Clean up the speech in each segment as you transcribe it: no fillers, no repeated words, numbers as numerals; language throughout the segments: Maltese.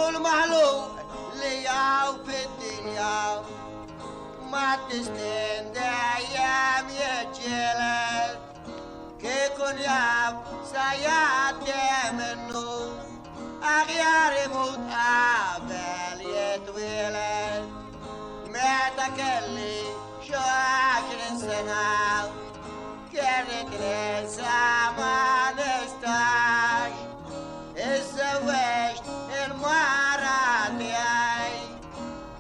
كل مخلوق ليا في الدنيا ما تسنين دايم يجلد كيكون ياب سيادة منه أغيار يموت قبل يتولد ماتك اللي شاكر سنة كانت لسه ما نستاش اتزوجت المرة دياي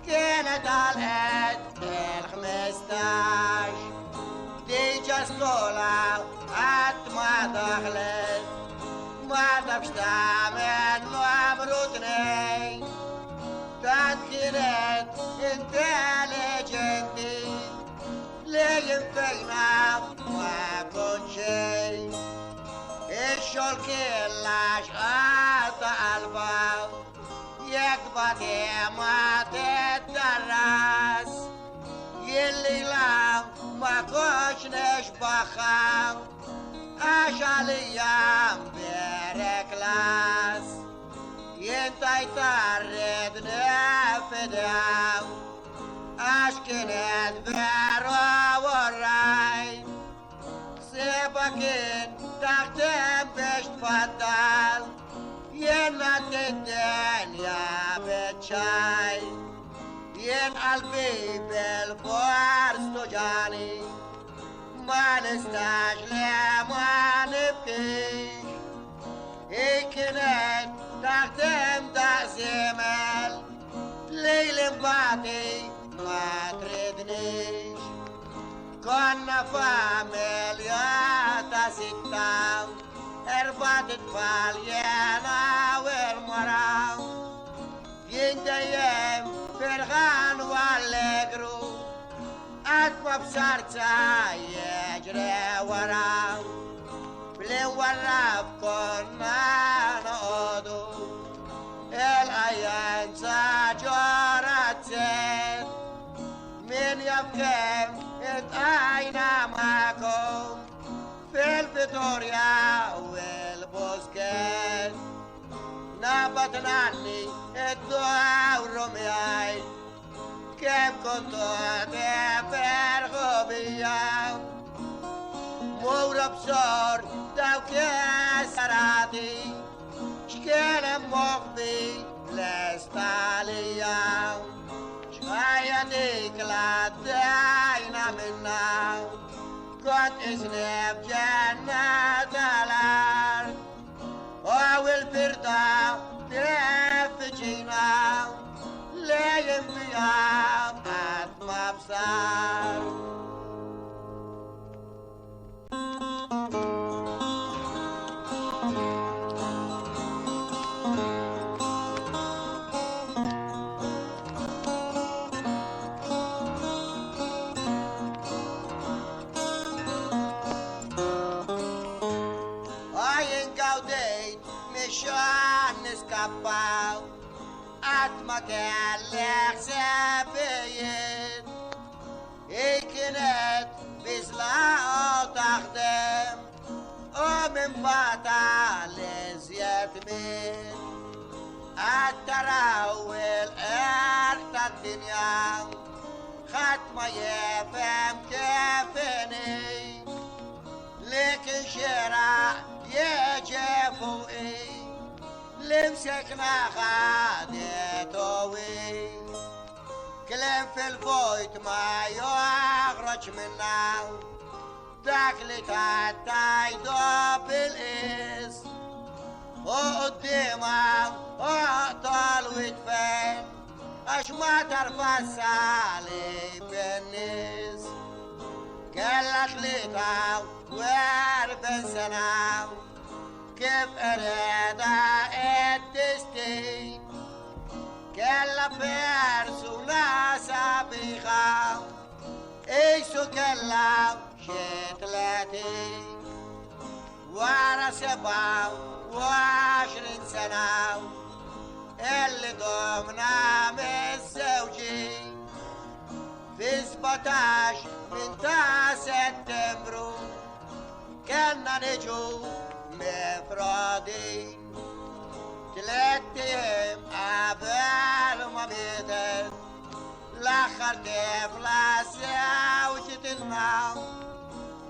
كانت على ال15 دي جسطولة قد ما دخلت ما دفش تعمل نمرتني تذكرت انتليجنتي لين فينا ما كنت شي الشغل كلاش قطع الباب يكبر ما تتدرس يلي لا ما كنش نشبخه أشاليام بركلاس ينتي ترد نفداو أشكنت برا وراي سيبكين تختم بش تفضل ينت الدنيا بتشاي ين قلبي بالفرس تجاني ما نستعجل ما نبكيش كنت تختم تقسيمل ليل باطي ما تردنيش كنا فاميليا ستة 4 أطفال يانا والمرا ينديم فرغان والقرو أطفى بشارتا يجري ورا بلي ورا كنا نقودو الأيام سجارت زين من يفكم اتقاينا معكم في الفيتوريا والبوسكيت نبتناني الدعاء والرمياي كيف كنتوا تفرغوا بيا مورا بشار داو كسراتي شكينا مخبي لستاليا شوية ديك لا داينا منا كنت اسنب جنة الارض او الفردة تفجينا لين فيها ما بصار مشان نسكباو عتما كان لحسابين كانت بسلا تخدم ومن فاتا لزيت من التراول ارت الدنيا ختمة يفهم كيفني لكن شرع يجي فوقي لمسكنا خادتوي كلام في البيت ما يخرج منا داخلي تايدو بالإس وقديمه وقطال ويدفن اش ما ترفع السالي بالنس كلت ليتا واربع سنة كيف اريد الدستين كلا فارس وناس بيخا ايسو كلا شتلاتي ورا 27 سنة اللي ضمنا متزوجين في 17 من سبتمبر كنا نجو مفرادين 3 أيام ميتت الآخر طفلة ساوجت الماء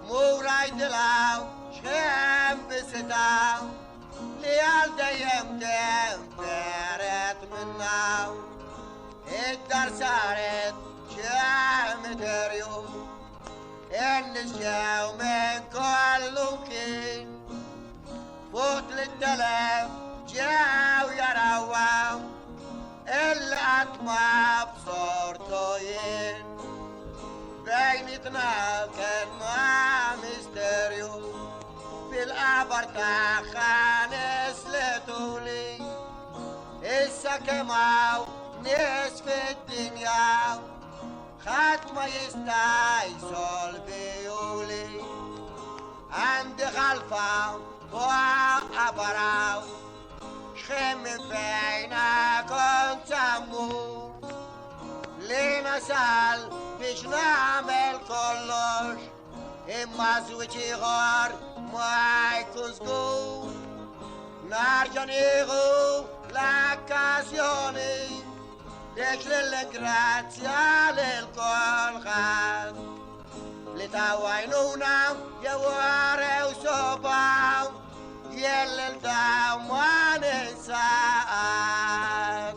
موراي دلاو شخم بستاو ليال دايم دارت مناو الدار صارت شام دريو النسجاو من كل مكين فوت للتلف جاو يراواو الأطمع بصورتين بينتنا كان ما مستريو في الأبر تاخان اسلتولي السكماو نصف الدنيا ختم يستايسول بيولي عند خلفه وأبراو شخم بينا كنت أمو لمثال بيش نعمل كلش إما زوجي غار ما يكوزقو نرجع l'occasione le grazie del col khad le tawainuna yaware usoba yel dawmane saat